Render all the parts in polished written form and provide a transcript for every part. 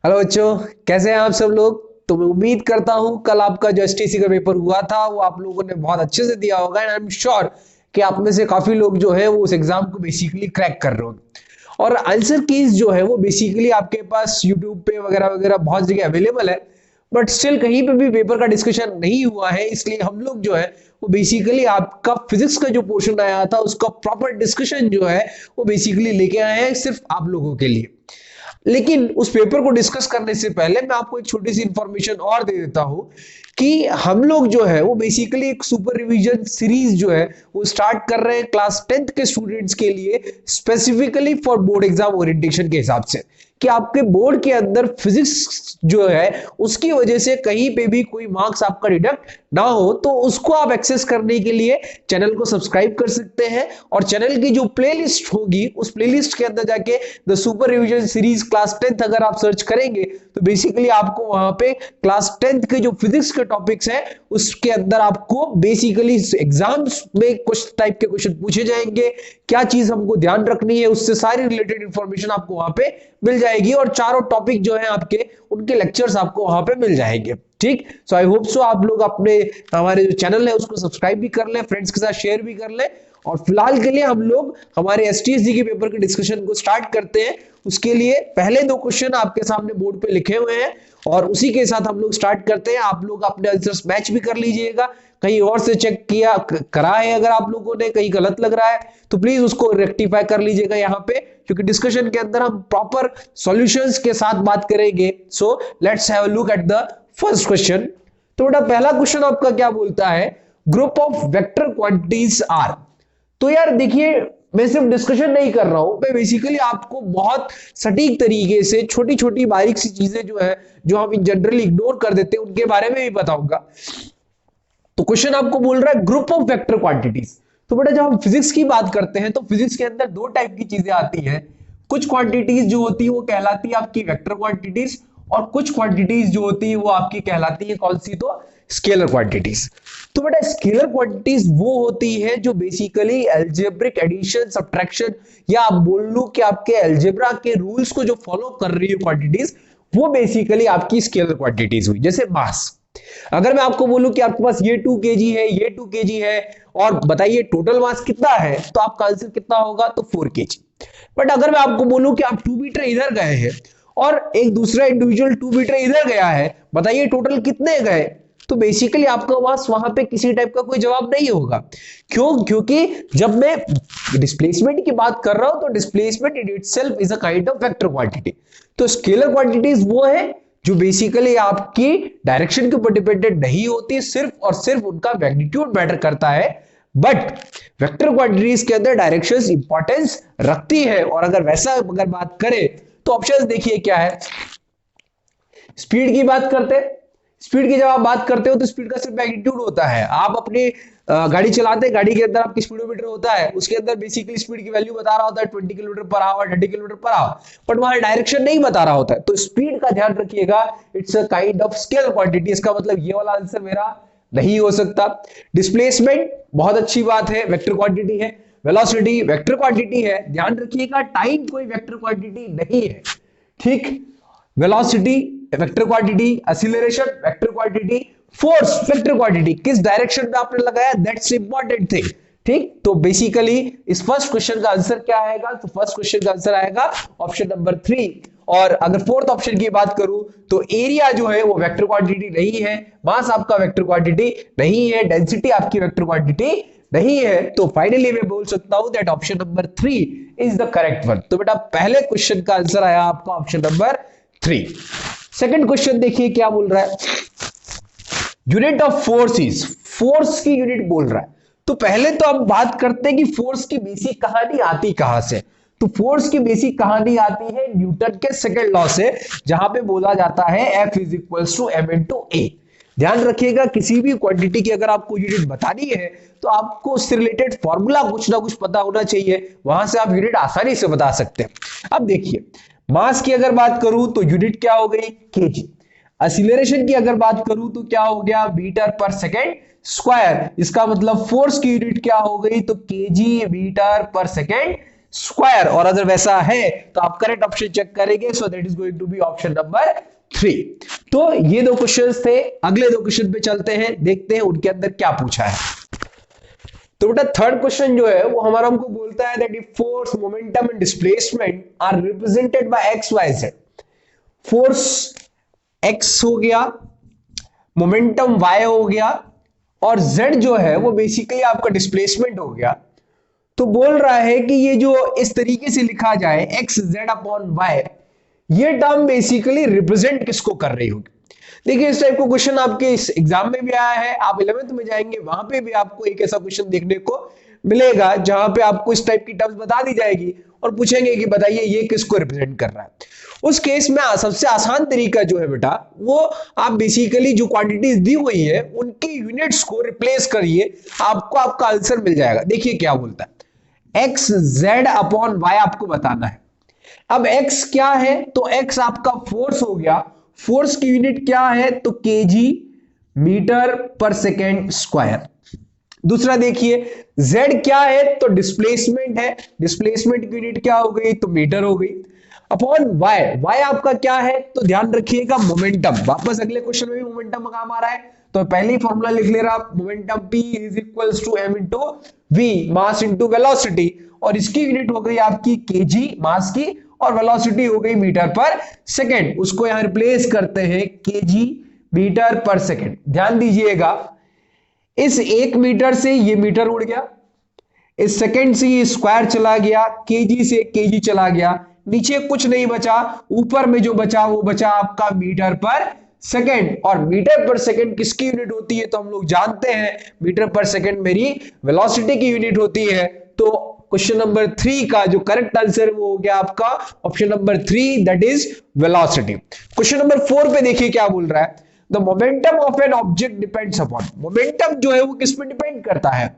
Hello बच्चों, कैसे हैं आप सब लोग। तो मैं उम्मीद करता हूं कल आपका जो एसटीसी का पेपर हुआ था वो आप लोगों ने बहुत अच्छे से दिया होगा एंड आई एम श्योर कि आप में से काफी लोग जो है वो उस एग्जाम को बेसिकली क्रैक कर रहे होंगे। और आंसर कीज जो है वो बेसिकली आपके पास यूट्यूब पे वगैरह वगैरह बहुत जगह अवेलेबल है, बट स्टिल कहीं पे भी पेपर का डिस्कशन नहीं हुआ है। इसलिए हम लोग जो है वो बेसिकली आपका फिजिक्स का जो पोर्शन आया था उसका प्रॉपर डिस्कशन जो है वो बेसिकली लेके आए हैं सिर्फ आप लोगों के लिए। लेकिन उस पेपर को डिस्कस करने से पहले मैं आपको एक छोटी सी इंफॉर्मेशन और दे देता हूं कि हम लोग जो है वो बेसिकली एक सुपर रिवीजन सीरीज जो है वो स्टार्ट कर रहे हैं क्लास 10th के स्टूडेंट्स के लिए, specifically for board exam orientation के हिसाब से कि आपके बोर्ड के अंदर फिजिक्स जो है उसकी वजह से कहीं पे भी कोई मार्क्स आपका डिडक्ट ना हो। तो उसको आप एक्सेस करने के लिए चैनल को सब्सक्राइब कर सकते हैं और चैनल की जो प्लेलिस्ट होगी उस प्लेलिस्ट के अंदर जाके the super revision series class 10th अगर आप सर्च करेंगे तो बेसिकली आपको वहां पे क्लास 10th के जो फिजिक्स के टॉपिक्स हैं उसके अंदर आपको बेसिकली एग्जाम्स में कुछ टाइप के क्वेश्चन पूछे जाएंगे, क्या चीज हमको ध्यान रखनी है उससे सारी रिलेटेड इंफॉर्मेशन आपको वहां पे मिल जाएगी और चारों टॉपिक जो है आपके उनके लेक्चर्स आपको वहां पे मिल जाएंगे। ठीक, सो आई होप सो आप लोग अपने हमारे जो चैनल है उसको सब्सक्राइब भी कर लें, फ्रेंड्स के साथ शेयर भी कर लें। और फिलहाल के लिए हम लोग हमारे एसटीएससी के पेपर के डिस्कशन को स्टार्ट करते हैं। उसके लिए पहले दो क्वेश्चन आपके सामने बोर्ड पे लिखे हुए हैं और उसी के साथ हम लोग स्टार्ट करते हैं। आप लोग अपने आंसर्स मैच भी कर लीजिएगा, कहीं और से चेक किया करा है अगर आप लोगों ने कहीं गलत लग रहा है तो प्लीज उसको रेक्टिफाई कर लीजिएगा यहाँ पे, क्योंकि डिस्कशन के अंदर हम प्रॉपर सॉल्यूशंस के साथ बात करेंगे। So let's have a look at the first question. तो बेटा पहला क्वेश्चन आपका क्या बोलता है, group of vector quantities are. तो यार देखिए, मैं सिर्फ डिस्कशन नहीं कर रहा हूं, मैं बेसिकली आपको बहुत सटीक तरीके से छोटी छोटी बारीक सी चीजें जो है जो हम जनरली इग्नोर कर देते हैं उनके बारे में भी बताऊंगा। तो क्वेश्चन आपको बोल रहा है ग्रुप ऑफ वेक्टर क्वांटिटीज। तो बेटा जब हम फिजिक्स की बात करते हैं तो फिजिक्स के अंदर दो टाइप की चीजें आती हैं। कुछ क्वांटिटीज जो होती है वो कहलाती है आपकी वेक्टर क्वांटिटीज और कुछ क्वांटिटीज जो होती है वो आपकी कहलाती है कौन सी, तो स्केलर क्वांटिटीज। तो बेटा स्केलर क्वांटिटीज वो होती है जो बेसिकली अलजेब्रिक एडिशन सब्ट्रैक्शन या आप बोल लो कि आपके अलजेब्रा के रूल्स को जो फॉलो कर रही है क्वांटिटीज वो बेसिकली आपकी स्केलर क्वांटिटीज हुई। जैसे मास, अगर मैं आपको बोलूं कि आपके पास ये 2 kg है, ये 2 kg है और बताइए टोटल मास कितना है, तो आपका आंसर कितना होगा, तो 4 kg। बट अगर मैं आपको बोलूं कि आप 2 मीटर इधर गए हैं और एक दूसरा इंडिविजुअल 2 मीटर इधर गया है, बताइए टोटल कितने गए, तो बेसिकली आपका पास वहां पे किसी टाइप का कोई जवाब नहीं होगा। क्यों? क्योंकि जब मैं डिस्प्लेसमेंट की बात कर रहा हूं तो displacement in itself is a kind of vector quantity. तो स्केलर क्वांटिटीज वो है जो बेसिकली आपकी डायरेक्शन के ऊपर डिपेंडेंट नहीं होती, सिर्फ और सिर्फ उनका मैग्नीट्यूड मैटर करता है। बट वेक्टर क्वांटिटीज के अंदर डायरेक्शंस इंपॉर्टेंस रखती है। और अगर वैसा अगर बात करें तो ऑप्शंस देखिए क्या है। स्पीड की बात करते हैं, स्पीड की जब आप बात करते हो तो स्पीड का सिर्फ मैग्नीट्यूड होता है। आप अपनी गाड़ी चलाते हैं, गाड़ी के अंदर आपकी स्पीडोमीटर होता है, उसके अंदर बेसिकली स्पीड की वैल्यू बता रहा होता है 20 kilometre per our, 30 kilometre per our, but वहां डायरेक्शन नहीं बता रहा होता है। तो स्पीड का ध्यान रखिएगा, it's a kind of scalar quantity. इसका मतलब ये वाला आंसर मेरा नहीं हो सकता। डिस्प्लेसमेंट बहुत अच्छी बात है, वेक्टर क्वांटिटी है। वेलोसिटी वेक्टर क्वांटिटी है, ध्यान रखिएगा टाइम कोई वेक्टर क्वांटिटी नहीं है। ठीक, velocity vector quantity, acceleration vector quantity, force vector quantity, किस डायरेक्शन में आपने लगाया दैट्स इंपॉर्टेंट थिंग। ठीक, तो बेसिकली इस फर्स्ट क्वेश्चन का आंसर क्या आएगा, तो फर्स्ट क्वेश्चन का आंसर आएगा ऑप्शन नंबर 3। और अगर फोर्थ ऑप्शन की बात करूं तो एरिया जो है वो वेक्टर क्वांटिटी नहीं है, मास आपका वेक्टर क्वांटिटी नहीं है, डेंसिटी आपकी वेक्टर क्वांटिटी नहीं है। तो फाइनली मैं बोल सकता हूं that option number 3 is the correct one. तो बेटा पहले क्वेश्चन का आंसर आया आपका ऑप्शन नंबर 3। सेकंड क्वेश्चन देखिए क्या बोल रहा है, unit of force is, force की यूनिट बोल रहा है। तो पहले तो हम बात करते हैं कि फोर्स की बेसिक कहानी आती कहां से। तो फोर्स की बेसिक कहानी आती है न्यूटन के सेकंड लॉ से, जहां पे बोला जाता है F is equals to m into A. ध्यान रखिएगा किसी भी क्वांटिटी की अगर आपको यूनिट बतानी है तो आपको उससे रिलेटेड फॉर्मूला कुछ ना कुछ पता होना चाहिए, वहां से आप यूनिट आसानी से बता सकते हैं। अब देखिए मास की अगर बात करूं तो यूनिट क्या हो गई, केजी। एक्सीलरेशन की अगर बात करूं तो क्या हो गया, मीटर पर सेकेंड स्क्वायर। इसका मतलब फोर्स की यूनिट क्या हो गई, तो केजी मीटर पर सेकेंड स्क्वायर, और अगर वैसा है तो आप करेक्ट ऑप्शन चेक करेंगे, so that is going to be option number 3। तो ये दो क्वेश्चंस थे। अगले दो क्वेश्चन पे चलते हैं, देखते हैं उनके अंदर क्या पूछा है। तो बेटा थर्ड क्वेश्चन जो है वो हमारा हमको बोलता है that if force, momentum and displacement are represented by X Y Z. Force X हो गया, मोमेंटम वाई हो गया, और जेड जो है वो बेसिकली आपका डिस्प्लेसमेंट हो गया। तो बोल रहा है कि ये जो इस तरीके से लिखा जाए एक्स जेड अपॉन वाई, ये टर्म बेसिकली रिप्रेजेंट किसको कर रही होगी। देखिए इस टाइप का क्वेश्चन आपके इस एग्जाम में भी आया है, आप 11th में जाएंगे वहां पे भी आपको एक ऐसा क्वेश्चन देखने को मिलेगा जहां पे आपको इस टाइप की टर्म्स बता दी जाएगी और पूछेंगे कि बताइए ये किसको रिप्रेजेंट कर रहा है। उस केस में सबसे आसान तरीका जो है बेटा वो आप बेसिकली जो क्वांटिटीज दी हुई है उनके यूनिट्स को रिप्लेस करिए, आपको आपका आंसर मिल जाएगा। देखिए क्या बोलता है, एक्स जेड अपॉन वाई आपको बताना है। अब x क्या है, तो x आपका फोर्स हो गया, फोर्स की यूनिट क्या है तो केजी मीटर पर सेकेंड स्क्वायर। दूसरा देखिए z क्या है तो डिस्प्लेसमेंट है, डिस्प्लेसमेंट की यूनिट क्या हो गई तो मीटर हो गई, अपॉन y आपका क्या है तो ध्यान रखिएगा मोमेंटम। वापस अगले क्वेश्चन में भी मोमेंटम का काम आ रहा है, तो पहले ही फॉर्मूला लिख ले रहा momentum p is equals to m into v, mass into velocity, और इसकी यूनिट हो गई आपकी केजी मास की, और वेलोसिटी हो गई मीटर पर सेकेंड। उसको यहां रिप्लेस करते हैं केजी मीटर पर सेकेंड। ध्यान दीजिएगा इस 1 मीटर से ये मीटर उड़ गया, इस सेकेंड से ये स्क्वायर चला गया, केजी से केजी चला गया, नीचे कुछ नहीं बचा, ऊपर में जो बचा वो बचा आपका मीटर पर सेकेंड। और मीटर पर सेकेंड किसकी यूनिट होती है तो हम लोग जानते हैं मीटर पर सेकेंड मेरी वेलोसिटी की यूनिट होती है। तो क्वेश्चन नंबर 3 का जो करेक्ट आंसर वो हो गया आपका option number 3, that is velocity. Question number 4 पे देखिए क्या बोल रहा है, the momentum of an object depends upon. Momentum जो है वो किस पे डिपेंड करता है,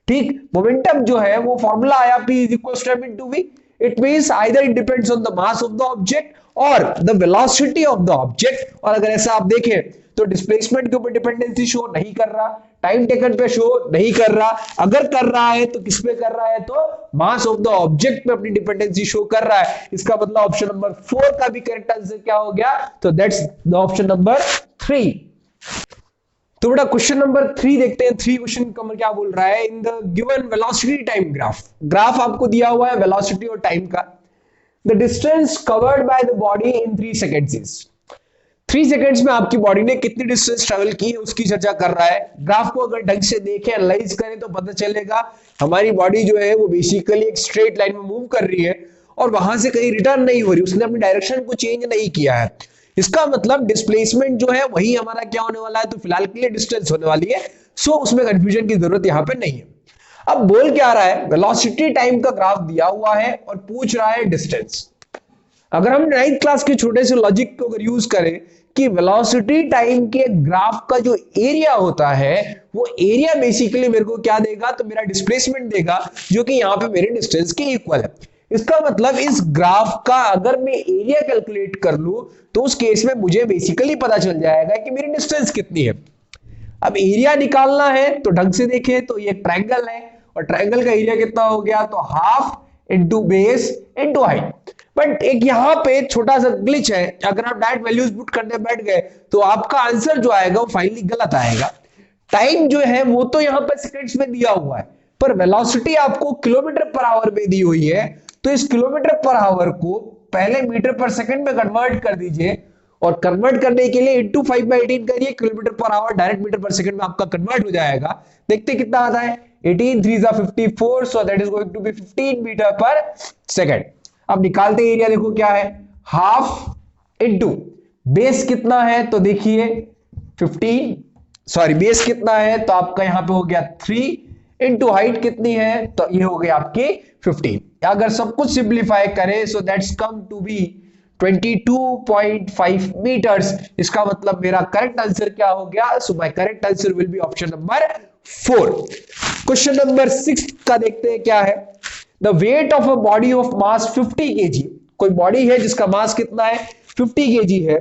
ठीक, मोमेंटम जो है वो फॉर्मूला आया p is equal to m into v। It means either it depends on the mass of the object और the velocity of the object. और अगर ऐसा आप देखें तो डिस्प्लेसमेंट के ऊपर डिपेंडेंसी शो नहीं कर रहा, टाइम टेकन पे शो नहीं कर रहा, अगर कर रहा है तो किस पे कर रहा है तो मास ऑफ द ऑब्जेक्ट पे अपनी डिपेंडेंसी शो कर रहा है। इसका मतलब ऑप्शन नंबर 4 का भी करेक्ट आंसर क्या हो गया, तो दैट्स द ऑप्शन नंबर 3। तो बेटा क्वेश्चन नंबर 3 देखते हैं। 3 क्वेश्चन का क्या बोल रहा है, in the given velocity time graph, graph आपको दिया हुआ है वेलोसिटी और टाइम का, the distance covered by the body in 3 seconds is. 3 seconds में आपकी बॉडी ने कितनी डिस्टेंस ट्रेवल की है उसकी चर्चा कर रहा है। ग्राफ को अगर ढंग से देखें, एनालाइज करें तो पता चलेगा हमारी बॉडी जो है वो बेसिकली एक स्ट्रेट लाइन में मूव कर रही है और वहां से कहीं रिटर्न नहीं हो रही, उसने अपनी डायरेक्शन को चेंज नहीं किया है। इसका मतलब डिस्प्लेसमेंट जो है वही हमारा क्या होने वाला है, तो फिलहाल के लिए डिस्टेंस होने वाली है। सो उसमें कंफ्यूजन की जरूरत यहां पे नहीं है। अब बोल क्या रहा है, वेलोसिटी टाइम का ग्राफ दिया हुआ है और पूछ रहा है डिस्टेंस। अगर हम 9th क्लास के छोटे से लॉजिक को अगर यूज करें कि वेलोसिटी टाइम के ग्राफ का जो एरिया होता है वो एरिया बेसिकली मेरे को क्या देगा, तो मेरा डिस्प्लेसमेंट देगा जो कि यहां पे मेरे डिस्टेंस के इक्वल है। इसका मतलब इस ग्राफ का अगर मैं एरिया कैलकुलेट कर लूं तो उस केस में मुझे बेसिकली पता चल जाएगा कि मेरी डिस्टेंस कितनी है। अब एरिया निकालना है तो ढंग से देखें तो ये ट्रायंगल है और ट्रायंगल का एरिया कितना हो गया, तो half into base into height. But एक यहां पे छोटा सा ग्लिच है, अगर आप डायरेक्ट वैल्यूज पुट करने बैठ गए तो आपका आंसर जो आएगा वो फाइनली गलत आएगा। टाइम जो है वो तो यहां पर सेकंड्स में दिया हुआ है, पर वेलोसिटी आपको किलोमीटर पर आवर में दी हुई है, तो इस किलोमीटर पर आवर को पहले मीटर पर सेकंड में कन्वर्ट कर दीजिए और कन्वर्ट करने के लिए इंटू 5/18 करिए, kilometre per hour direct metre per second में आपका कन्वर्ट हो जाएगा। देखते कितना आता है, 18 3 54, so that is going to be 15 metre per second. अब निकालते एरिया, देखो क्या है, हाफ इंटू बेस कितना है, तो देखिए 15, सॉरी बेस कितना है तो आपका यहां पे हो गया 3 इंटू हाइट कितनी है तो ये हो गया आपके 15। अगर सब कुछ सिंप्लीफाई करें so that's come to be 22.5 metres. इसका मतलब मेरा करेक्ट आंसर क्या हो गया, so my correct answer will be option number 4। Question number 6 का देखते हैं क्या है, the weight of a body of mass 50 kg। कोई बॉडी है जिसका मास कितना है 50 kg है,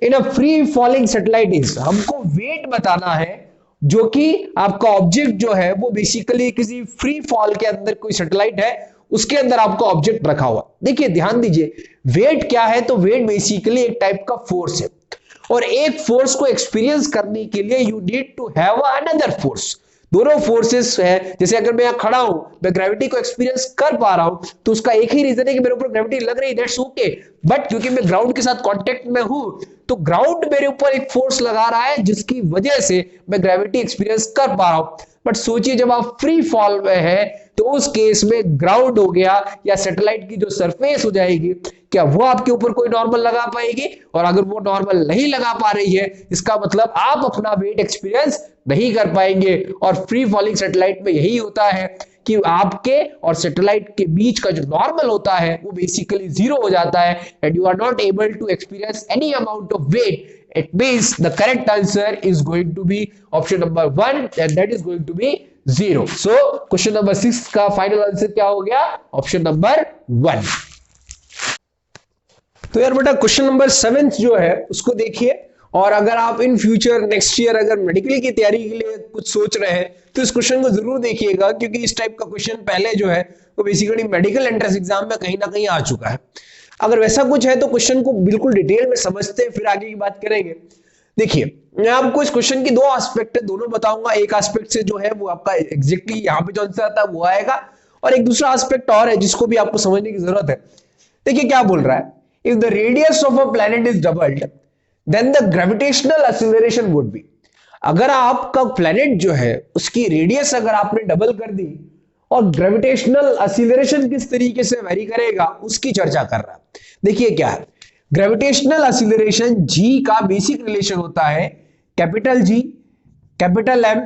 in a free falling satellite is. हमको वेट बताना है जो कि आपका ऑब्जेक्ट जो है वो बेसिकली किसी फ्री फॉल के अंदर कोई सैटेलाइट है उसके अंदर आपका ऑब्जेक्ट रखा हुआ। देखिए ध्यान दीजिए, वेट क्या है, तो वेट बेसिकली एक टाइप का फोर्स है, और एक फोर्स को एक्सपीरियंस करने के लिए you need to have another force. दोनों फोर्सेस है, जैसे अगर मैं यहां खड़ा हूं, मैं ग्रेविटी को एक्सपीरियंस कर पा रहा हूं, तो उसका एक ही रीजन है कि मेरे ऊपर ग्रेविटी लग रही है, दैट्स ओके। बट क्योंकि मैं ग्राउंड के साथ कांटेक्ट में हूं, तो ग्राउंड मेरे ऊपर एक फोर्स लगा रहा है, जिसकी वजह से मैं ग्रेविटी एक्सपीरियंस कर पा रहा हूं। बट सोचिए जब आप फ्री फॉल में है, तो उस केस में ग्राउंड हो गया या सैटेलाइट की जो सरफेस हो जाएगी, क्या वो आपके ऊपर कोई नॉर्मल लगा पाएगी? और अगर वो नॉर्मल नहीं लगा पा रही है, इसका मतलब आप अपना वेट एक्सपीरियंस नहीं कर पाएंगे। और फ्री फॉलिंग सैटेलाइट में यही होता है कि आपके और सैटेलाइट के बीच का जो नॉर्मल होता है वो बेसिकली जीरो हो जाता है, and you are not able to experience any amount of weight. It means the correct answer is going to be option number 1, and that is going to be 0. So question number 6 का final answer क्या हो गया? Option number 1. तो यार बेटा question number 7 जो है उसको देखिए, और अगर आप इन फ्यूचर नेक्स्ट ईयर अगर मेडिकल की तैयारी के लिए कुछ सोच रहे हैं, तो इस क्वेश्चन को जरूर देखिएगा, क्योंकि इस टाइप का क्वेश्चन पहले जो है वो बेसिकली मेडिकल एंट्रेंस एग्जाम में कहीं ना कहीं आ चुका है। अगर वैसा कुछ है तो क्वेश्चन को बिल्कुल डिटेल में समझते हैं, फिर आगे की बात करेंगे। देखिए मैं आपको इस क्वेश्चन की दो एस्पेक्ट है, दोनों बताऊंगा। एक एस्पेक्ट से जो है वो आपका एग्जैक्टली यहाँ पे जो आंसर आता है वो आएगा, और एक दूसरा एस्पेक्ट और है जिसको भी आपको समझने की जरूरत है। देखिए क्या बोल रहा है, if the radius of a planet is doubled then the gravitational acceleration would be. अगर आपका प्लैनेट जो है उसकी रेडियस अगर आपने डबल कर दी, और ग्रेविटेशनल एक्सीलरेशन किस तरीके से वेरी करेगा उसकी चर्चा कर रहा है। देखिए क्या है, ग्रेविटेशनल एक्सीलरेशन जी का बेसिक रिलेशन होता है capital G capital M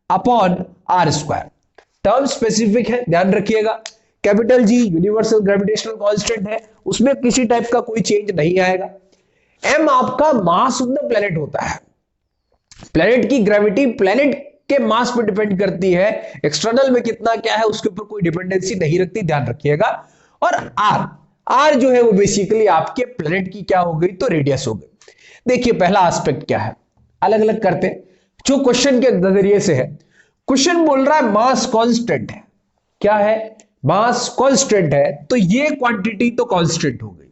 upon R square. Term specific है, ध्यान रखिएगा। Capital G universal gravitational constant है, उसमें किसी टाइप का कोई चेंज नहीं आएगा। एम आपका मास ऑफ द प्लेनेट होता है। प्लेनेट की ग्रेविटी प्लेनेट के मास पर डिपेंड करती है, एक्सटर्नल में कितना क्या है उसके ऊपर कोई डिपेंडेंसी नहीं रखती, ध्यान रखिएगा। और आर जो है वो बेसिकली आपके प्लेनेट की क्या हो गई, तो रेडियस हो गई। देखिए पहला एस्पेक्ट क्या है, अलग अलग करते हैं जो क्वेश्चन के नजरिए से है। क्वेश्चन बोल रहा है मास कांस्टेंट है, क्या है, मास कांस्टेंट है, तो ये क्वांटिटी तो कांस्टेंट हो गई।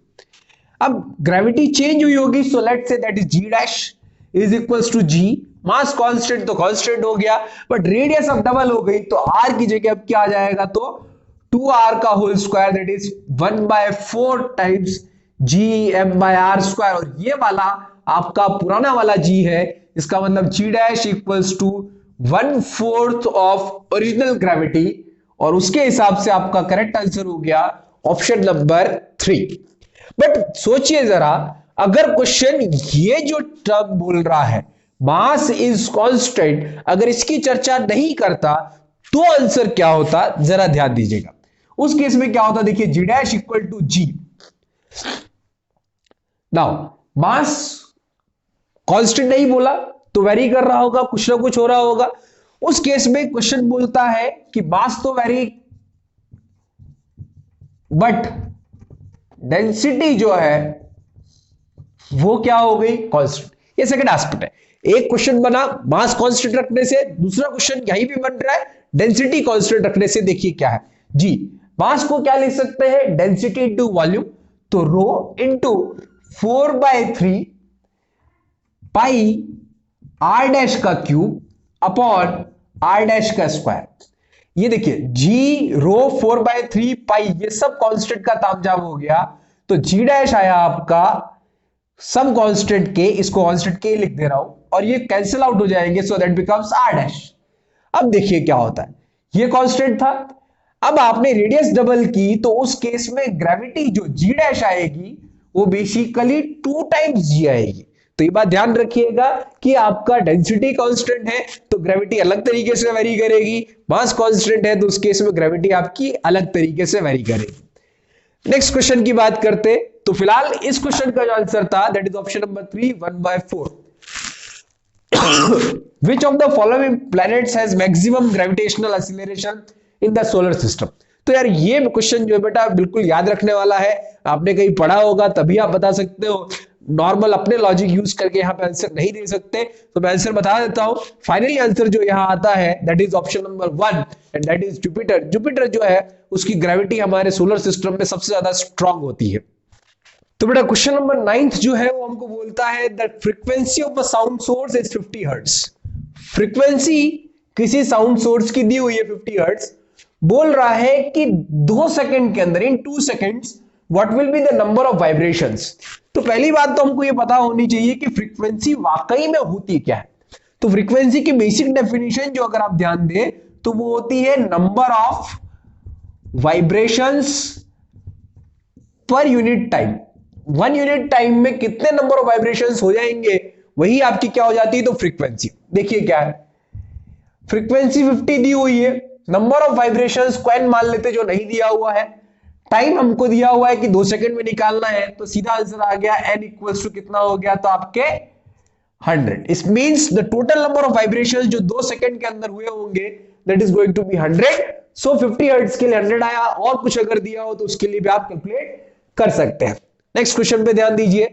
अब ग्रेविटी चेंज हुई होगी, so let's say that is G dash is equals to G, mass constant तो कांस्टेंट हो गया, बट रेडियस अब डबल हो गई, तो आर की जगह अब क्या आ जाएगा, तो 2r का whole square that is 1/4 times G M by R square. और ये वाला आपका पुराना वाला g है, इसका मतलब g dash equals to 1/4 of original gravity, और उसके हिसाब से आपका करेक्ट आंसर हो गया ऑप्शन नंबर 3। बट सोचिए जरा, अगर क्वेश्चन ये जो टर्म बोल रहा है मास इज कांस्टेंट, अगर इसकी चर्चा नहीं करता तो आंसर क्या होता, जरा ध्यान दीजिएगा। उस केस में क्या होता, देखिए g dash equal to g. Now mass constant नहीं बोला तो वेरी कर रहा होगा, कुछ ना कुछ हो रहा होगा। उस केस में क्वेश्चन बोलता है कि मास तो वेरी, बट डेंसिटी जो है वो क्या हो गई, कांस्टेंट। ये सेकंड एस्पेक्ट है। एक क्वेश्चन बना मास कांस्टेंट रखने से, दूसरा क्वेश्चन यहीं भी बन रहा है डेंसिटी कांस्टेंट रखने से। देखिए क्या है जी, मास को क्या लिख सकते हैं, डेंसिटी इनटू वॉल्यूम, तो रो इनटू 4/3 पाई आर डैश का क्यूब अपॉन आर डैश का स्क्वायर। ये देखिए जी रो 4/3 पाई, ये सब कांस्टेंट का तामझाम हो गया, तो जी डैश आया आपका सब कांस्टेंट के, इसको कांस्टेंट के लिख दे रहा हूं, और ये कैंसिल आउट हो जाएंगे, so that becomes R dash. अब देखिए क्या होता है, ये कांस्टेंट था, अब आपने रेडियस डबल की, तो उस केस में ग्रेविटी जो जी डैश आएगी वो बेसिकली 2 टाइम्स जी आएगी। तो ये बात ध्यान रखिएगा कि आपका डेंसिटी कांस्टेंट है तो ग्रेविटी अलग तरीके से वेरी करेगी, मास कांस्टेंट है तो उस केस में ग्रेविटी आपकी अलग तरीके से वेरी करेगी। नेक्स्ट क्वेश्चन की बात करते, तो फिलहाल इस क्वेश्चन का जो आंसर था that is option number 3, 1/4। Which of the following planets has maximum gravitational acceleration in the solar system? तो यार ये क्वेश्चन जो है बेटा बिल्कुल याद रखने वाला है, आपने कहीं पढ़ा होगा तभी आप बता सकते हो, नॉर्मल अपने लॉजिक यूज करके यहाँ पे आंसर नहीं दे सकते। तो मैं आंसर बता देता हूँ। फाइनली आंसर जो यहाँ आता है that is option number 1, and that is Jupiter. Jupiter जो है उसकी ग्रेविटी हमारे सोलर सिस्टम में सबसे ज्यादा स्ट्रांग होती है। तो बेटा क्वेश्चन नंबर 9 जो है वो हमको बोलता है that frequency of a sound source is 50 hertz. Frequency किसी साउंड सोर्स की दी हुई है 50 हर्ट्ज, बोल रहा है कि 2 सेकंड के अंदर, इन 2 seconds what will be the number of vibrations. तो पहली बात तो हमको ये पता होनी चाहिए कि फ्रीक्वेंसी वाकई में होती क्या है। तो फ्रीक्वेंसी की बेसिक डेफिनेशन जो अगर आप ध्यान दें तो वो होती है number of vibrations per unit time. 1 unit time में कितने नंबर ऑफ वाइब्रेशंस हो जाएंगे वही आपकी क्या हो जाती है, तो फ्रीक्वेंसी। देखिए क्या है, फ्रीक्वेंसी 50 दी हुई है, नंबर ऑफ वाइब्रेशंस को n मान लेते जो नहीं दिया हुआ है, टाइम हमको दिया हुआ है कि 2 सेकंड में निकालना है, तो सीधा आंसर आ गया n इक्वल्स टू कितना हो गया, तो आपके 100। It means the total number of vibrations जो 2 सेकंड के अंदर हुए होंगे that is going to be 100। So 50 hertz के लिए 100 आया, और कुछ अगर दिया हो तो उसके लिए भी आप कैलकुलेट कर सकते हैं। नेक्स्ट क्वेश्चन पे ध्यान दीजिए,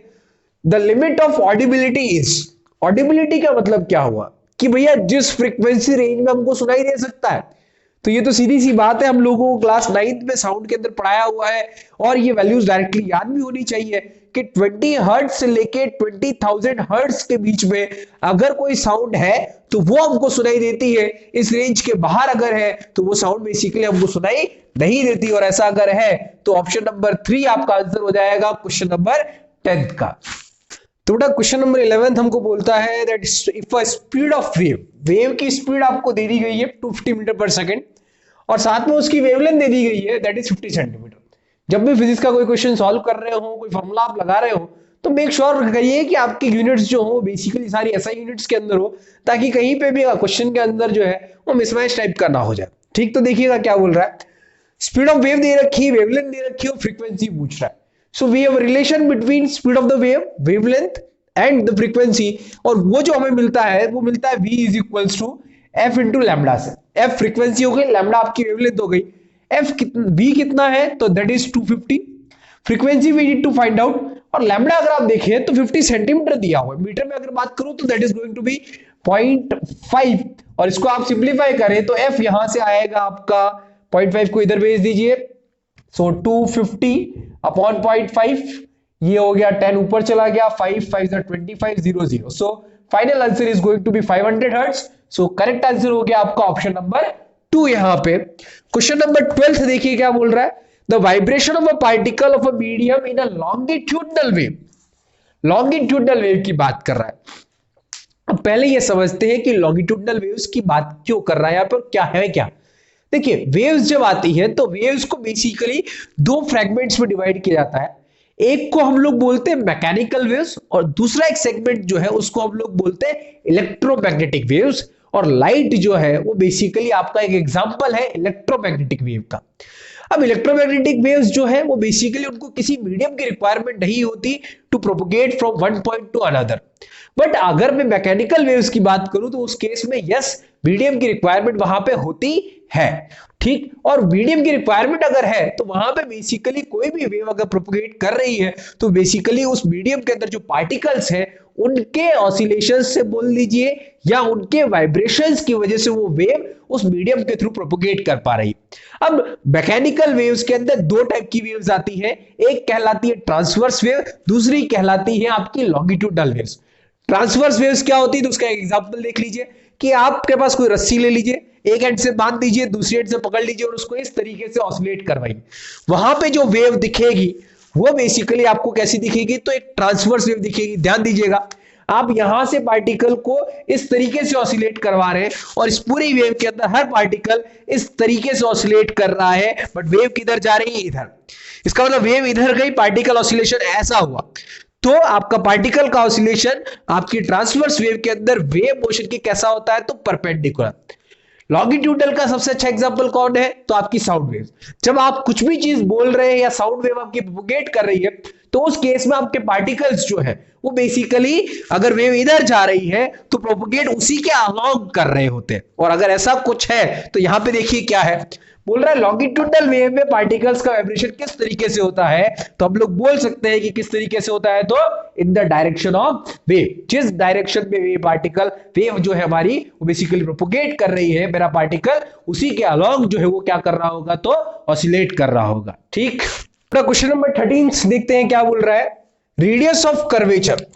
the limit of audibility is. Audibility का मतलब क्या हुआ कि भैया जिस फ्रीक्वेंसी रेंज में हमको सुनाई दे सकता है। तो ये तो सीधी सी बात है, हम लोगों को क्लास 9th में साउंड के अंदर पढ़ाया हुआ है और ये वैल्यूज डायरेक्टली याद भी होनी चाहिए कि 20 हर्ट्ज से लेके 20,000 हर्ट्ज के बीच में अगर कोई साउंड है तो वो हमको सुनाई देती है। इस रेंज के बाहर अगर है तो वो साउंड बेसिकली हमको सुनाई नहीं देती, और ऐसा अगर है तो ऑप्शन नंबर 3 आपका आंसर हो जाएगा क्वेश्चन नंबर 10 का। तो बेटा क्वेश्चन नंबर 11 हमको बोलता है that if a speed of wave की स्पीड आपको दे दी गई है 250 मीटर पर सेकंड और साथ में उसकी वेवलेंथ दे दी गई है दैट इज 50 सेंटीमीटर। जब भी फिजिक्स का कोई क्वेश्चन सॉल्व कर रहे हो, कोई फॉर्मूला आप लगा रहे हो, तो मेक श्योर करिए कि आपके यूनिट्स जो हो बेसिकली सारी ऐसा यूनिट्स के अंदर हो, ताकि कहीं पे भी क्वेश्चन के अंदर जो है वो मिसमैच टाइप का ना हो जाए। ठीक, तो देखिएगा क्या बोल रहा है, स्पीड ऑफ वेव दे रखी है, वेवलेंथ दे रखी है, फ्रीक्वेंसी पूछ रहा है। So we have relation between speed of the wave, wavelength and the frequency, और वो जो हमें मिलता है वो मिलता है v is equals to F into lambda से। एफ फ्रीक्वेंसी हो गई, लैम्डा आपकी वेवलेंथ हो गई, एफ v कितना है तो that is 250, frequency we need to find out, और लैम्डा अगर आप देखें तो 50 सेंटीमीटर दिया हुआ है, मीटर में अगर बात करूं तो that is going to be 0.5, और इसको आप सिंप्लीफाई करें तो एफ यहां से आएगा आपका 0.5 को इधर भेज दीजिए, सो 250 अपॉन 0.5, ये हो गया 10 ऊपर चला गया, 5 5 25 0 0, so final answer is going to be 500 hertz. So correct answer हो गया आपका ऑप्शन नंबर 2 यहां पे। क्वेश्चन नंबर 12 देखिए क्या बोल रहा है, the vibration of a particle of a medium in a longitudinal wave. Longitudinal wave की बात कर रहा है। अब पहले ये समझते हैं कि लॉन्गिट्यूडनल वेव्स की बात क्यों कर रहा है, यहाँ पर क्या है क्या। देखिए वेव्स जब आती है तो वेव्स को बेसिकली 2 फ्रेगमेंट्स में डिवाइड किया जाता है, एक को हम लोग बोलते हैं मैकेनिकल वेव्स और दूसरा एक सेगमेंट जो है उसको हम लोग बोलते हैं इलेक्ट्रोमैग्नेटिक वेव्स, और लाइट जो है वो बेसिकली आपका एक एग्जांपल है इलेक्ट्रोमैग्नेटिक वेव का। अब इलेक्ट्रोमैग्नेटिक वेव्स जो है वो बेसिकली उनको किसी मीडियम की रिक्वायरमेंट नहीं होती to propagate from one point to another, but अगर मैं मैकेनिकल वेव्स की बात करूं तो उस केस में यस मीडियम की रिक्वायरमेंट वहां पे होती है। ठीक, और मीडियम की रिक्वायरमेंट अगर है तो वहां पे बेसिकली कोई भी वेव अगर प्रोपोगेट कर रही है तो बेसिकली उस मीडियम के अंदर जो पार्टिकल्स है उनके ऑसिलेशंस से बोल लीजिए या उनके वाइब्रेशंस की वजह से वो वेव उस मीडियम के थ्रू प्रोपोगेट कर पा रही। अब मैकेनिकल वेव्स के अंदर 2 टाइप की वेव्स आती है, एक कहलाती है ट्रांसवर्स वेव, दूसरी कहलाती है आपकी लॉन्गिट्यूडनल वेव्स। ट्रांसवर्स वेव्स क्या होती है तो उसका एक एग्जांपल देख लीजिए कि आपके पास कोई रस्सी ले लीजिए, एक एंड से बांध दीजिए, दूसरी एंड से पकड़ लीजिए और उसको इस तरीके से ऑसिलेट करवाइए, वहां पे जो वेव दिखेगी वो बेसिकली आपको कैसी दिखेगी, तो एक ट्रांसवर्स वेव दिखेगी। ध्यान दीजिएगा, आप यहां से पार्टिकल को इस तरीके से ऑसिलेट करवा रहे हैं और इस पूरी वेव के अंदर हर पार्टिकल इस तरीके से ऑसिलेट कर रहा है, बट वेव किधर जा रही है, इधर। इसका मतलब वेव इधर गई, पार्टिकल ऑसिलेशन ऐसा हुआ, तो आपका पार्टिकल का ऑसिलेशन आपकी ट्रांसवर्स वेव के अंदर वेव मोशन की कैसा होता है, तो परपेंडिकुलर। लॉन्गिट्यूडनल का सबसे अच्छा एग्जांपल कौन है, तो आपकी साउंड वेव। जब आप कुछ भी चीज बोल रहे हैं या साउंड वेव आपकी प्रोपोगेट कर रही है तो उस केस में आपके पार्टिकल्स जो है वो बेसिकली अगर वेव इधर जा रही है तो प्रोपोगेट उसी के अलोंग कर रहे होते हैं, और अगर ऐसा कुछ है तो यहां पे देखिए क्या है, बोल रहा है लॉन्गिट्यूडनल वेव में पार्टिकल्स का वाइब्रेशन किस तरीके से होता है, तो हम लोग बोल सकते हैं कि किस तरीके से होता है, तो in the direction of wave. जिस डायरेक्शन में वेव पार्टिकल वेव जो है हमारी वो बेसिकली प्रोपोगेट कर रही है, मेरा पार्टिकल उसी के अलोंग जो है वो क्या कर रहा होगा, तो ऑसिलेट कर रहा होगा। ठीक, क्वेश्चन नंबर 13 देखते हैं क्या बोल रहा है। Radius of curvature,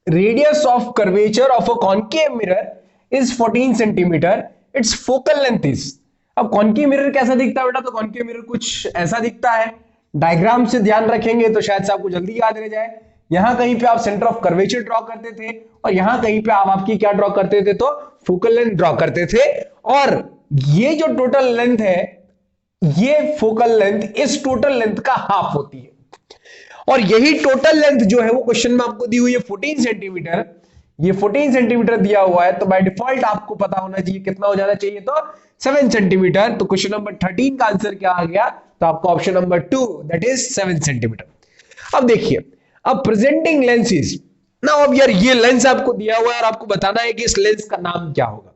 radius of curvature of a concave mirror is 14 centimetre, it's focal length is. अब कॉन्केव मिरर कैसा दिखता है बेटा, तो कॉन्केव मिरर कुछ ऐसा दिखता है। डायग्राम से ध्यान रखेंगे तो शायद से आपको जल्दी याद रह जाए। यहां कहीं पे आप सेंटर ऑफ कर्वेचर ड्रॉ करते थे और यहां कहीं पे आप आपकी क्या ड्रॉ करते थे, तो फोकल लेंथ ड्रॉ करते थे। और ये जो टोटल लेंथ है, ये फोकल लेंथ इस टोटल लेंथ का हाफ होती है। और यही टोटल लेंथ जो है वो क्वेश्चन में आपको दी हुई है 14 सेंटीमीटर। ये 14 सेंटीमीटर दिया हुआ है, तो बाय डिफॉल्ट आपको पता होना चाहिए कितना हो जाना चाहिए, तो 7 सेंटीमीटर। तो क्वेश्चन नंबर 13 का आंसर क्या आ गया, तो आपका option number 2 that is 7 centimetre. अब देखिए, अब प्रेजेंटिंग लेंस इज ना, अब यार ये लेंस आपको दिया हुआ है और आपको बताना है कि इस लेंस का नाम क्या होगा।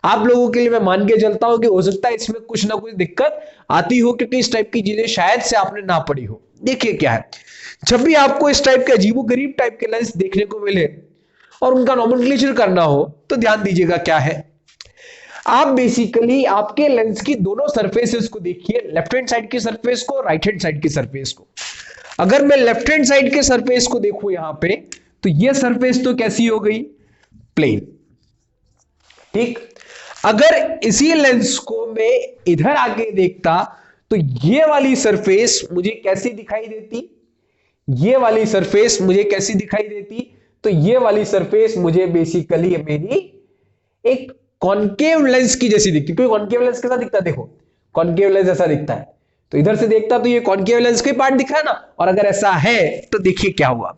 आप लोगों के लिए मैं मान के चलता हूं कि हो सकता है इसमें कुछ ना कुछ दिक्कत आती हो, क्योंकि इस टाइप की चीजें शायद से आपने ना पढ़ी हो। देखिए क्या है, जब भी आपको इस टाइप के अजीबोगरीब टाइप के लेंस देखने को मिले और उनका नोमेनक्लेचर करना हो, तो ध्यान दीजिएगा क्या है। आप बेसिकली आपके लेंस की दोनों सरफेसेस को देखिए, लेफ्ट हैंड साइड की सरफेस को, राइट हैंड साइड की सरफेस को। अगर मैं लेफ्ट हैंड साइड के सरफेस को देखूं यहां पे, तो ये सरफेस तो कैसी हो गई, प्लेन। ठीक, अगर इसी लेंस को मैं इधर आके देखता तो ये वाली सरफेस मुझे कैसी दिखाई देती, ये वाली सरफेस मुझे कैसी दिखाई देती, तो ये वाली सरफेस मुझे बेसिकली मेरी एक कॉन्केव लेंस की जैसी दिखती। क्योंकि कॉन्केव लेंस कैसा दिखता है, देखो कॉन्केव लेंस ऐसा दिखता है, तो इधर से देखता तो ये कॉन्केव लेंस के पार्ट दिख रहा है ना। और अगर ऐसा है तो देखिए क्या हुआ,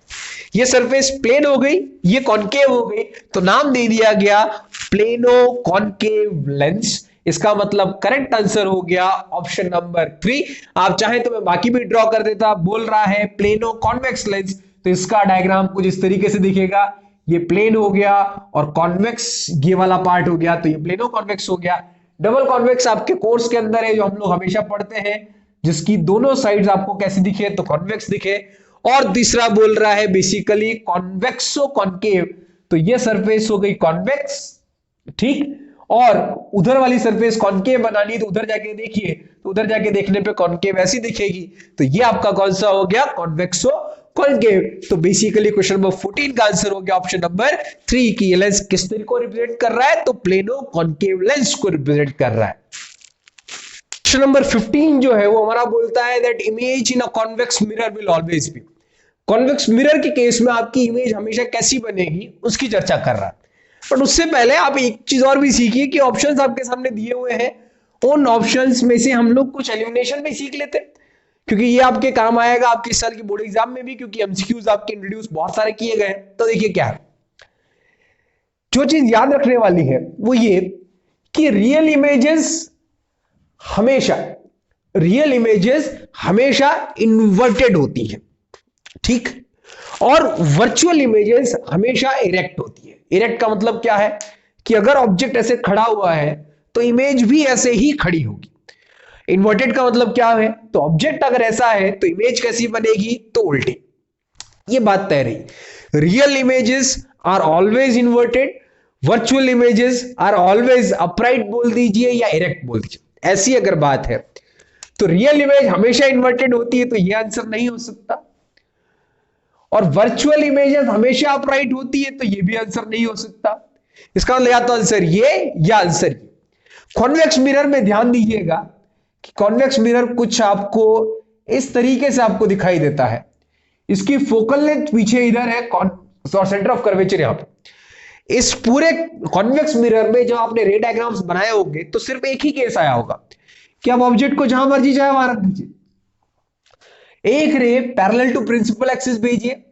ये सरफेस प्लेन हो गई, ये कॉन्केव हो गई, तो नाम दे दिया गया प्लेनो कॉन्केव लेंस। इसका मतलब करेक्ट आंसर हो गया ऑप्शन नंबर 3। आप चाहें तो मैं बाकी भी ड्रॉ कर देता। बोल रहा है प्लेनो कॉन्वेक्स लेंस, तो इसका डायग्राम कुछ इस तरीके से दिखेगा। ये प्लेन हो गया और कॉन्वेक्स ये वाला पार्ट हो गया, तो ये प्लेनो कॉन्वेक्स हो गया। डबल कॉन्वेक्स आपके कोर्स के अंदर है, जो हम लोग हमेशा पढ़ते हैं, जिसकी दोनों साइड्स आपको कैसी दिखे, तो कॉन्वेक्स दिखे। और तीसरा बोल रहा है बेसिकली कॉन्वेक्सो कॉन्केव, तो ये सरफेस हो गई कॉन्वेक्स। ठीक, और उधर वाली सरफेस कॉन्केव बनानी, तो उधर जाके देखिए, तो उधर जाके देखने पे कॉन्केव ऐसी दिखेगी। तो ये आपका कौन सा हो गया, कॉन्वेक्सो कॉन्केव। तो बेसिकली क्वेश्चन नंबर 14 का आंसर हो गया ऑप्शन नंबर 3 की ये लेंस किस तरीके को रिप्रेजेंट कर रहा है, तो प्लेनो कॉन्केव लेंस को रिप्रेजेंट कर रहा है। क्वेश्चन नंबर 15 जो है वो हमारा बोलता है that image in a convex mirror will always be. Convex mirror के केस में आपकी इमेज हमेशा कैसी बनेगी उसकी चर्चा कर रहा है। बट उससे पहले आप एक चीज और भी सीखिए कि ऑप्शंस आपके सामने दिए हुए हैं, उन ऑप्शंस में से हम लोग कुछ एलिमिनेशन भी सीख लेते हैं, क्योंकि ये आपके काम आएगा आपके इस साल की बोर्ड एग्जाम में भी, क्योंकि एमसीक्यूज आपके इंट्रोड्यूस बहुत सारे किए गए हैं। तो देखिए क्या है, जो चीज याद रखने वाली है वो ये कि रियल इमेजेस हमेशा इन्वर्टेड होती है। ठीक, और वर्चुअल इमेजेस हमेशा इरेक्ट होती है। इरेक्ट का मतलब क्या है कि अगर ऑब्जेक्ट ऐसे खड़ा हुआ है तो इमेज भी ऐसे ही खड़ी होगी। इन्वर्टेड का मतलब क्या है, तो ऑब्जेक्ट अगर ऐसा है तो इमेज कैसी बनेगी, तो उल्टी। ये बात तय रही। Real images are always inverted, virtual images are always upright बोल दीजिए या इरेक्ट बोल दीजिए। ऐसी अगर बात है तो रियल इमेज हमेशा इन्वर्टेड होती है, तो यह आंसर नहीं हो सकता। और वर्चुअल इमेजेस हमेशा अपराइट होती है, तो यह भी आंसर नहीं हो सकता। इसका मतलब या तो आंसर ये या आंसर ये। कॉन्वेक्स मिरर में ध्यान दीजिएगा कि कॉन्वेक्स मिरर कुछ आपको इस तरीके से आपको दिखाई देता है। इसकी फोकल लेंथ पीछे इधर है, सेंटर ऑफ कर्वेचर यहां पे। इस पूरे कॉन्वेक्स मिरर में जब आपने रे डायग्राम्स बनाए होंगे तो सिर्फ एक ही केस आया होगा कि आप ऑब्जेक्ट को जहां मर्जी चाहे वहां रख दीजिए, एक ray parallel to principal axis भेजिए,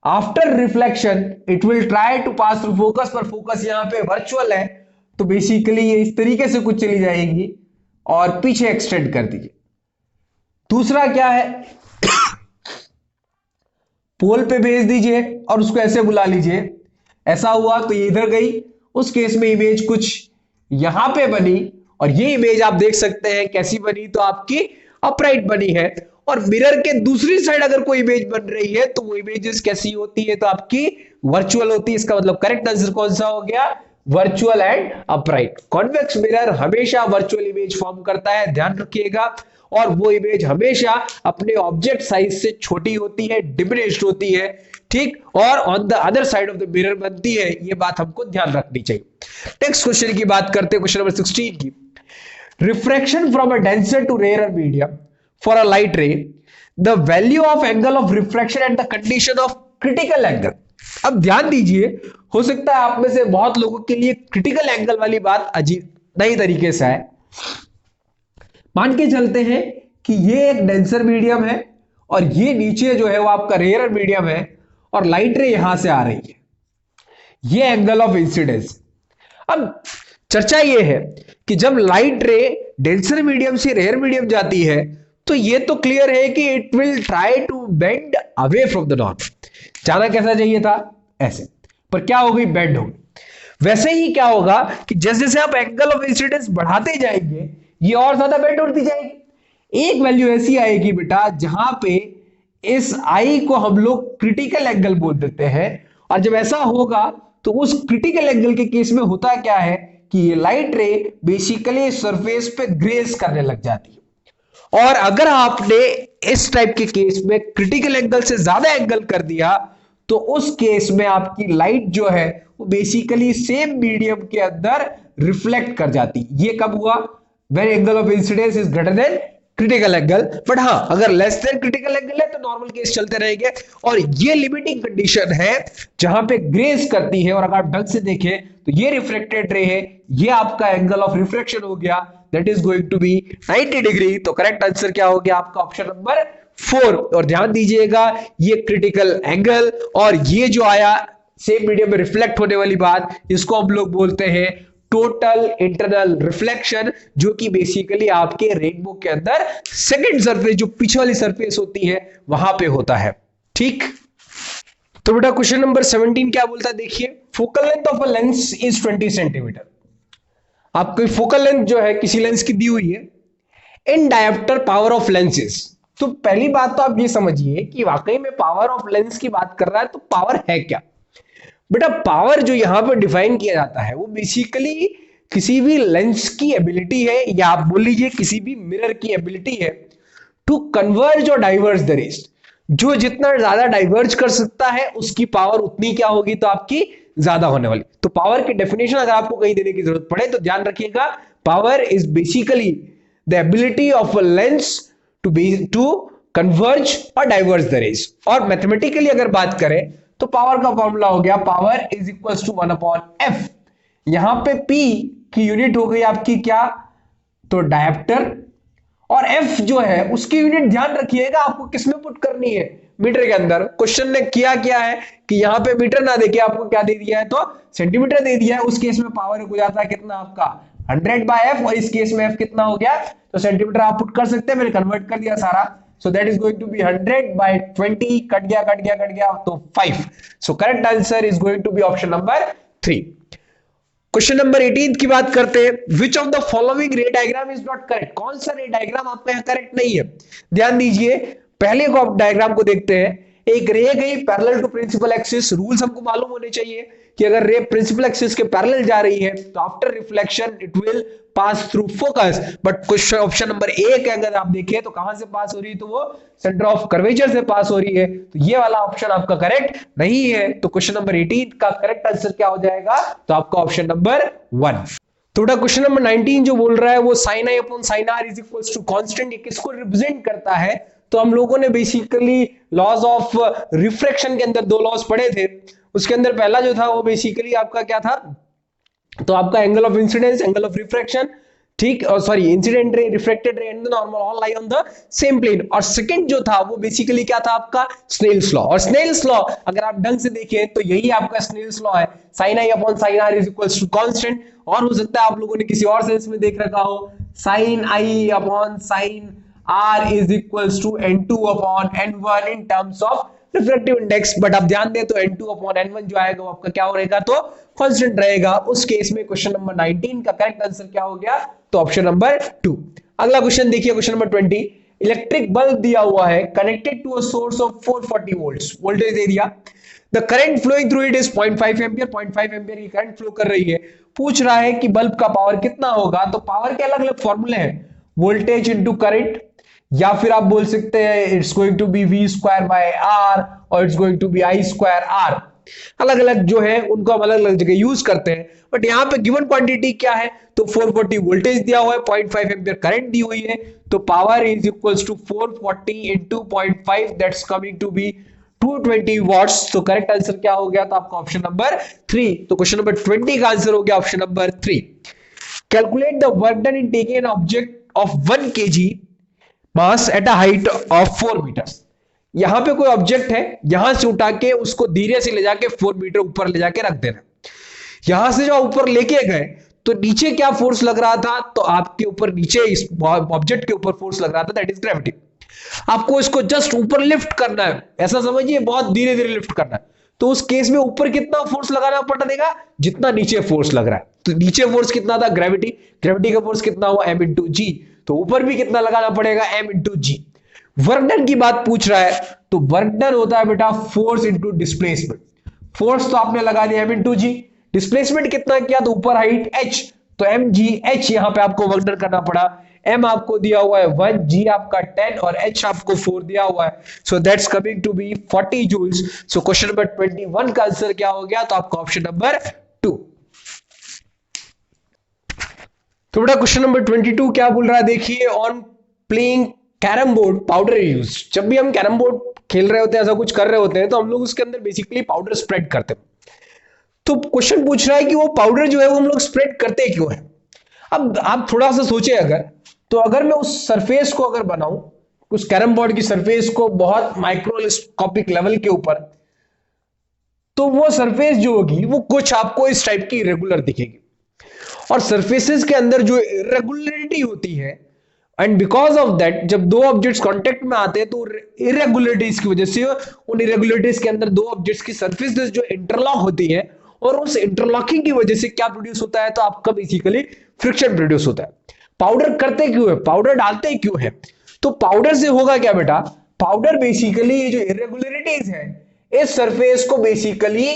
after reflection it will try to pass through focus, पर फोकस यहां पे वर्चुअल है, तो बेसिकली ये इस तरीके से कुछ चली जाएगी और पीछे एक्सटेंड कर दीजिए। दूसरा क्या है, पोल पे भेज दीजिए और उसको ऐसे बुला लीजिए। ऐसा हुआ तो ये इधर गई, उस केस में इमेज कुछ यहां पे बनी और ये इमेज आप देख सकते हैं कैसी बनी, तो आपकी अपराइट बनी है। और मिरर के दूसरी साइड अगर कोई इमेज बन रही है तो वो इमेजेस कैसी होती है, तो आपकी वर्चुअल होती है। इसका मतलब करेक्ट आंसर कौन सा हो गया, virtual and upright. Convex mirror हमेशा वर्चुअल इमेज फॉर्म करता है, ध्यान रखिएगा। और वो इमेज हमेशा अपने ऑब्जेक्ट साइज से छोटी होती है, डिमिनिश्ड होती है, ठीक, और on the other side of the mirror बनती है। ये बात हमको ध्यान रखनी चाहिए। नेक्स्ट क्वेश्चन की बात करते हैं, क्वेश्चन नंबर 16 की। Refraction from a denser to rare medium for a light ray, the value of angle of refraction at the condition of critical angle. अब ध्यान दीजिए, हो सकता है आप में से बहुत लोगों के लिए क्रिटिकल एंगल वाली बात अजीब नई तरीके से है। मान के चलते हैं कि ये एक डेंसर मीडियम है और ये नीचे जो है वो आपका रेयर मीडियम है और लाइट रे यहां से आ रही है, ये एंगल ऑफ इंसिडेंस। अब चर्चा ये है कि जब लाइट रे डेंसर मीडियम से रेयर मीडियम जाती है तो ये तो क्लियर है कि it will try to bend away from the north. जाना कैसा चाहिए था, ऐसे, पर क्या हो गई, बेंड हो गई। वैसे ही क्या होगा कि जैसे जैसे आप एंगल ऑफ इंसिडेंस बढ़ाते जाएंगे ये और ज्यादा बेंड होती जाएगी। एक वैल्यू ऐसी आएगी बेटा जहां पे इस आई को हम लोग क्रिटिकल एंगल बोल देते हैं। और जब ऐसा होगा तो उस क्रिटिकल एंगल के केस में होता क्या है कि ये लाइट रे बेसिकली सरफेस पे ग्रेस करने लग जाती है। और अगर आपने इस टाइप के केस में क्रिटिकल एंगल से ज्यादा एंगल कर दिया तो उस केस में आपकी लाइट जो है वो बेसिकली सेम मीडियम के अंदर रिफ्लेक्ट कर जाती। ये कब हुआ, when angle of incidence is greater than critical angle। But हाँ, अगर लेस देन क्रिटिकल एंगल है तो नॉर्मल केस चलते रहेंगे। और ये लिमिटिंग कंडीशन है जहां पे ग्रेस करती है। और अगर आप ढंग से देखें तो ये रिफ्लेक्टेड रे है, ये आपका एंगल ऑफ रिफ्लेक्शन हो गया, that is going to be 90 degree. तो करेक्ट आंसर क्या हो गया आपका, ऑप्शन नंबर 4। और ध्यान दीजिएगा ये क्रिटिकल एंगल और ये जो आया सेम मीडियम में रिफ्लेक्ट होने वाली बात, इसको हम लोग बोलते हैं टोटल इंटरनल रिफ्लेक्शन, जो कि बेसिकली आपके रेनबो के अंदर सेकंड सरफेस, जो पीछे वाली सरफेस होती है, वहां पे होता है, ठीक। तो बेटा क्वेश्चन नंबर 17 क्या बोलता है, देखिए, focal length of a lens is 20 centimetre. आपकी फोकल लेंथ जो है किसी लेंस की दी हुई है, इन डायोप्टर पावर ऑफ लेंसेज। तो पहली बात तो आप ये समझिए कि वाकई में पावर ऑफ लेंस की बात कर रहा है, तो पावर है क्या बेटा। पावर जो यहां पर डिफाइन किया जाता है वो बेसिकली किसी भी लेंस की एबिलिटी है, या आप बोल लीजिए किसी भी मिरर की एबिलिटी है टू कन्वर्ज और डाइवर्ज द रेज। जो जितना ज्यादा डाइवर्ज कर सकता है उसकी पावर उतनी क्या होगी, तो आपकी ज्यादा होने वाली। तो पावर की डेफिनेशन अगर आपको कहीं देने की जरूरत पड़े तो ध्यान रखिएगा, power is basically the ability of a lens to converge और डाइवर्ज द रेज। और मैथमेटिकली अगर बात करें तो पावर का फॉर्मूला हो गया, power is equal to 1/f। यहां पे p की यूनिट हो गई आपकी क्या, तो डायोप्टर, और f जो है उसकी यूनिट ध्यान रखिएगा आपको किसमें पुट करनी है, मीटर के अंदर। क्वेश्चन ने क्या है कि यहां पे मीटर ना देके आपको क्या दे दिया है, तो सेंटीमीटर दे दिया है। उस केस में पावर हो जाता है कितना आपका 100/f, और इस केस में f कितना हो गया, तो सेंटीमीटर आप पुट कर सकते हैं, मैंने कन्वर्ट कर दिया सारा। So that is going to be 100/20, cut गया, तो 5। So correct answer is going to be option number 3। Question number 18 की बात करते हैं, which of the following ray diagram is not correct। कौन सा रे डायग्राम आपका यहाँ करेक्ट नहीं है। ध्यान दीजिए, पहले को आप डायग्राम को देखते हैं। एक रे गई parallel to principal axis. Rules हमको मालूम होने चाहिए कि अगर रे प्रिंसिपल एक्सिस के पैरेलल जा रही है तो after reflection it will pass through focus. But question option number A के अगर आप देखें तो कहां से पास हो रही है, तो वो सेंटर ऑफ कर्वेचर से पास हो रही है। तो ये वाला ऑप्शन आपका करेक्ट नहीं है। तो क्वेश्चन नंबर 18 का करेक्ट आंसर क्या हो जाएगा, तो आपका ऑप्शन नंबर 1। तो क्वेश्चन नंबर 19 जो बोल रहा है वो sin i upon sin r is equal to constant, ये किसको रिप्रेजेंट करता है। तो हम लोगों ने बेसिकली लॉज ऑफ रिफ्रैक्शन के अंदर 2 लॉज पढ़े थे। उसके अंदर पहला जो था वो बेसिकली आपका क्या था, तो आपका angle of incidence, angle of refraction, ठीक, और sorry incident ray, reflected ray and the normal all lie on the same plane. और सेकंड जो था वो बेसिकली क्या था आपका, स्नेल्स लॉ। और स्नेल्स लॉ अगर आप ढंग से देखें तो यही आपका स्नेल्स लॉ है, sin i upon sin r is equal to constant. और हो सकता है आप लोगों ने किसी और सेंस में देख रखा हो, sin i upon sin r is equal to n2 upon n1 in terms of refractive index, but आप ध्यान दें तो n2/n1 जो आएगा वो आपका क्या हो रहेगा, तो कांस्टेंट रहेगा। उस केस में क्वेश्चन नंबर 19 का करेक्ट आंसर क्या हो गया, तो ऑप्शन नंबर 2। अगला क्वेश्चन देखिए, क्वेश्चन नंबर 20। इलेक्ट्रिक बल्ब दिया हुआ है, connected to a source of 440 volts, voltage दे दिया। The current flowing through it is 0.5 ampere, 0.5 ampere की करंट फ्लो कर रही है। पूछ रहा है कि बल्ब का पावर कितना होगा, तो पावर के अलग अलग फॉर्मूले हैं, वोल्टेज इंटू करंट, या फिर आप बोल सकते हैं it's going to be V square by R और it's going to be I square R. अलग अलग जो है उनको हम अलग अलग जगह यूज करते हैं, बट यहां पे गिवन क्वांटिटी क्या है, तो 440 वोल्टेज दिया हुआ है, 0.5 एम्पियर करंट दी हुई है, तो power is equals to 440 into 0.5, that's coming to be 220 watts. तो करेक्ट आंसर क्या हो गया, तो आपका ऑप्शन नंबर 3। तो क्वेश्चन नंबर 20 का आंसर हो गया option number 3। Calculate the work done in taking an object of 1 kg mass at a height of 4 metres. यहां पे कोई ऑब्जेक्ट है, यहां से उठा के उसको धीरे से ले जाके 4 मीटर ऊपर ले जाके रख देना। यहां से जो ऊपर लेके गए तो नीचे क्या फोर्स लग रहा था, तो आपके ऊपर नीचे इस ऑब्जेक्ट के ऊपर फोर्स लग रहा था, दैट इज ग्रेविटी। आपको इसको जस्ट ऊपर लिफ्ट करना है, ऐसा समझिए, बहुत धीरे धीरे लिफ्ट करना है। तो उस केस में ऊपर कितना फोर्स लगाना पड़ेगा, जितना नीचे फोर्स लग रहा है। तो नीचे फोर्स कितना था, ग्रेविटी, ग्रेविटी का फोर्स कितना हुआ, m इंटू जी, तो ऊपर भी कितना लगाना पड़ेगा, m इंटू जी। वर्क डन की बात पूछ रहा है, तो वर्क डन होता है बेटा फोर्स इंटू डिस्प्लेसमेंट। फोर्स तो आपने लगा दिया m इंटू जी, डिस्प्लेसमेंट कितना किया, तो ऊपर हाइट h, तो m g h यहां पे आपको वर्क डन करना पड़ा। m आपको दिया हुआ है 1, g आपका 10 और h आपको 4 दिया हुआ है, so that's coming to be 40 joules. So question number 21 का आंसर क्या हो गया, तो आपका ऑप्शन नंबर 2। तो बेटा क्वेश्चन नंबर 22 क्या बोल रहा है, देखिए, on playing carrom board powder use. जब भी हम कैरम बोर्ड खेल रहे होते हैं, ऐसा कुछ कर रहे होते हैं, तो हम लोग उसके अंदर बेसिकली पाउडर स्प्रेड करते हैं। तो क्वेश्चन पूछ रहा है कि वो पाउडर जो है वो हम लोग स्प्रेड करते क्यों है। अब आप थोड़ा सा सोचे, अगर तो अगर मैं उस सरफेस को अगर बनाऊं, उस कैरम बोर्ड की सरफेस को बहुत माइक्रोस्कोपिक लेवल के ऊपर, तो वो सरफेस जो होगी वो कुछ आपको इस टाइप की इरेगुलर दिखेगी। और सरफेसेस के अंदर जो इरेगुलरिटी होती है, एंड बिकॉज ऑफ दैट जब दो ऑब्जेक्ट्स कांटेक्ट में आते हैं तो इरेगुलरिटीज की वजह से उन इरेगुलरिटीज के अंदर दो ऑब्जेक्ट्स की सरफेसेस जो इंटरलॉक होती है, और उस इंटरलॉकिंग की वजह से क्या प्रोड्यूस होता है, तो आपका बेसिकली फ्रिक्शन प्रोड्यूस होता है। पाउडर करते क्यों है, पाउडर डालते क्यों है, तो पाउडर से होगा क्या बेटा, पाउडर बेसिकली ये जो इरेगुलरिटीज है इस सरफेस को बेसिकली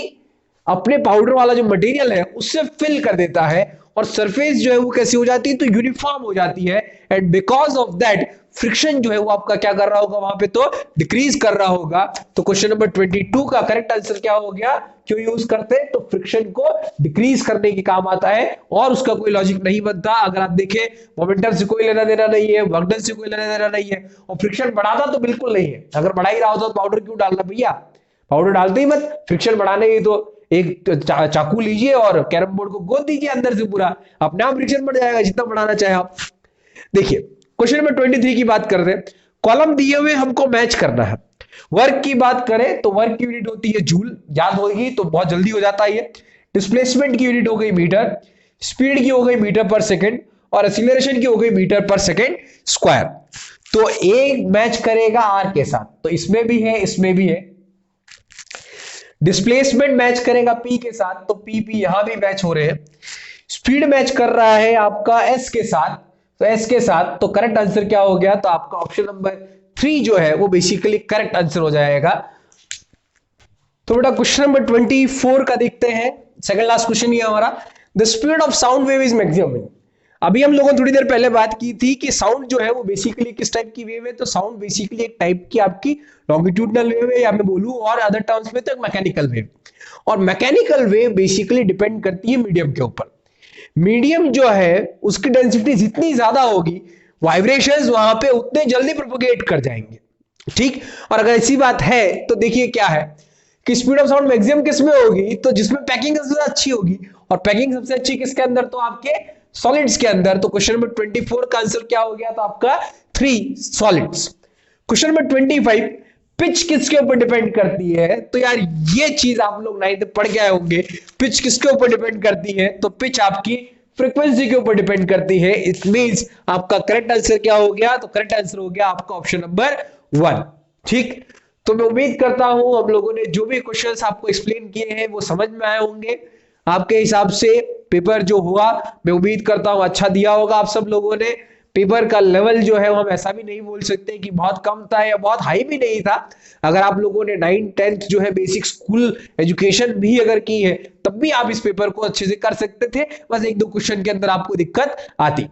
अपने पाउडर वाला जो मटेरियल है उससे फिल कर देता है, और सरफेस जो है वो कैसी हो जाती है, तो यूनिफॉर्म हो जाती है। And because of that friction जो है वो आपका क्या कर रहा होगा वहां पे, तो डिक्रीज कर रहा होगा। तो क्वेश्चन नंबर 22 का करेक्ट आंसर क्या हो गया, क्यों यूज करते हैं, तो फ्रिक्शन को डिक्रीज करने के काम आता है, और उसका कोई लॉजिक नहीं बनता। अगर आप देखें, मोमेंटम से कोई लेना देना नहीं है, वर्क डन से कोई लेना देना नहीं है, और फ्रिक्शन बढ़ाता तो बिल्कुल नहीं है। अगर बढ़ा ही रहा होता तो पाउडर क्यों डालना भैया, पाउडर डालते ही मत, फ्रिक्शन बढ़ाने की तो एक चाकू लीजिए और कैरम बोर्ड को गोद दीजिए अंदर से पूरा, अपने आप फ्रिक्शन बढ़ जाएगा जितना बढ़ाना चाहे आप। देखिए क्वेश्चन नंबर 23 की बात करते हैं, कॉलम दिए हुए हमको मैच करना है। वर्क की बात करें तो वर्क की यूनिट होती है जूल, याद होगी तो बहुत जल्दी हो जाता है ये। डिस्प्लेसमेंट की यूनिट हो गई मीटर, स्पीड की हो गई मीटर पर सेकेंड, और एक्सीलरेशन की हो गई मीटर पर सेकेंड स्क्वायर। तो एक मैच करेगा आर के साथ, तो इसमें भी है इसमें भी है। डिस्प्लेसमेंट मैच करेगा पी के साथ, तो पी यहां भी मैच हो रहे हैं। स्पीड मैच कर रहा है आपका एस के साथ, तो एस के साथ, तो करेक्ट आंसर क्या हो गया, तो आपका ऑप्शन नंबर 3 जो है वो बेसिकली करेक्ट आंसर हो जाएगा। तो बेटा क्वेश्चन नंबर 24 का देखते हैं, सेकंड लास्ट क्वेश्चन ये हमारा, the speed of sound wave is maximum. अभी हम लोगों ने थोड़ी देर पहले बात की थी कि साउंड जो है वो बेसिकली किस टाइप की वेव है, तो साउंड बेसिकली एक टाइप की आपकी लॉन्गिट्यूडनल वेव है, या मैं बोलूं और अदर टर्म्स में तो मैकेनिकल वेव। और मैकेनिकल वेव बेसिकली डिपेंड करती है मीडियम के ऊपर। मीडियम जो है उसकी डेंसिटी जितनी ज्यादा होगी, वाइब्रेशंस वहां पे उतने जल्दी प्रोपोगेट कर जाएंगे, ठीक। और अगर ऐसी बात है तो देखिए क्या है कि स्पीड ऑफ साउंड मैक्सिमम किस में होगी, तो जिसमें पैकिंग सबसे अच्छी होगी, और पैकिंग सबसे अच्छी किसके अंदर, तो आपके सॉलिड्स के अंदर। तो क्वेश्चन नंबर 24 का आंसर क्या हो गया, तो आपका 3 सॉलिड्स। क्वेश्चन नंबर 25, पिच किसके ऊपर डिपेंड करती है, तो यार ये चीज आप लोग नहीं तो पढ़ गए होंगे, पिच किसके ऊपर डिपेंड करती है, तो पिच आपकी फ्रीक्वेंसी के ऊपर डिपेंड करती है। इट मींस आपका करेक्ट आंसर क्या हो गया, तो करेक्ट आंसर हो गया आपका ऑप्शन नंबर 1, ठीक। तो मैं उम्मीद करता हूं हम लोगों ने जो भी क्वेश्चंस आपको एक्सप्लेन किए हैं वो समझ में आए होंगे। आपके हिसाब से पेपर जो हुआ, मैं उम्मीद करता हूं अच्छा दिया होगा आप सब लोगों ने। पेपर का लेवल जो है हम ऐसा भी नहीं बोल सकते कि बहुत कम था या बहुत हाई भी नहीं था। अगर आप लोगों ने 9th 10th जो है बेसिक स्कूल एजुकेशन भी अगर की है, तब भी आप इस पेपर को अच्छे से कर सकते थे। बस एक दो क्वेश्चन के अंदर आपको दिक्कत आती।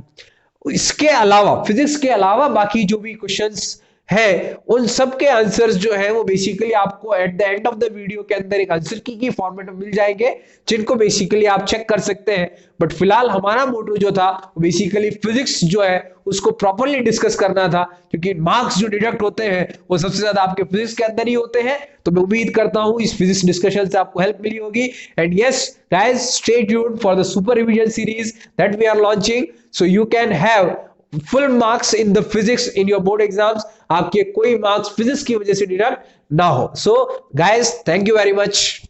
इसके अलावा, फिजिक्स के अलावा बाकी जो भी क्वेश्चंस है, उन सब के आंसर्स जो है वो बेसिकली आपको at the end of the video के अंदर एक आंसर की फॉर्मेट में मिल जाएंगे, जिनको बेसिकली आप चेक कर सकते हैं। बट फिलहाल हमारा मोटो जो था बेसिकली फिजिक्स जो है उसको प्रॉपर्ली डिस्कस करना था, क्योंकि मार्क्स जो डिडक्ट होते हैं वो सबसे ज्यादा आपके फिजिक्स के अंदर ही होते हैं। तो मैं उम्मीद करता हूं इस फिजिक्स डिस्कशन से आपको हेल्प मिली होगी। And yes guys, stay tuned for the super revision series that we are launching, so you can have full marks in the physics in your board exams. आपके कोई मार्क्स फिजिक्स की वजह से deduct ना हो। So guys, thank you very much.